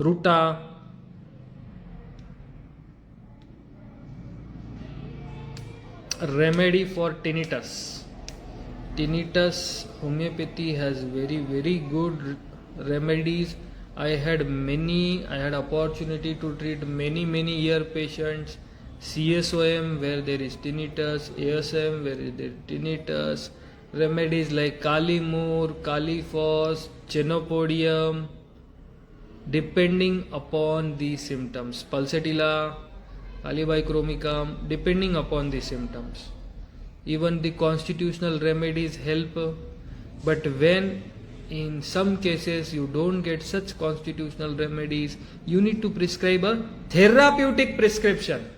Ruta, remedy for tinnitus. Tinnitus, homeopathy has very good remedies. I had opportunity to treat many ear patients. CSOM where there is tinnitus, ASM where there is tinnitus. Remedies like Kali Moor, Kali Phos, Chenopodium, depending upon the symptoms. Pulsatilla, Calibichromicum, depending upon the symptoms. Even the constitutional remedies help, but when in some cases you don't get such constitutional remedies, you need to prescribe a therapeutic prescription.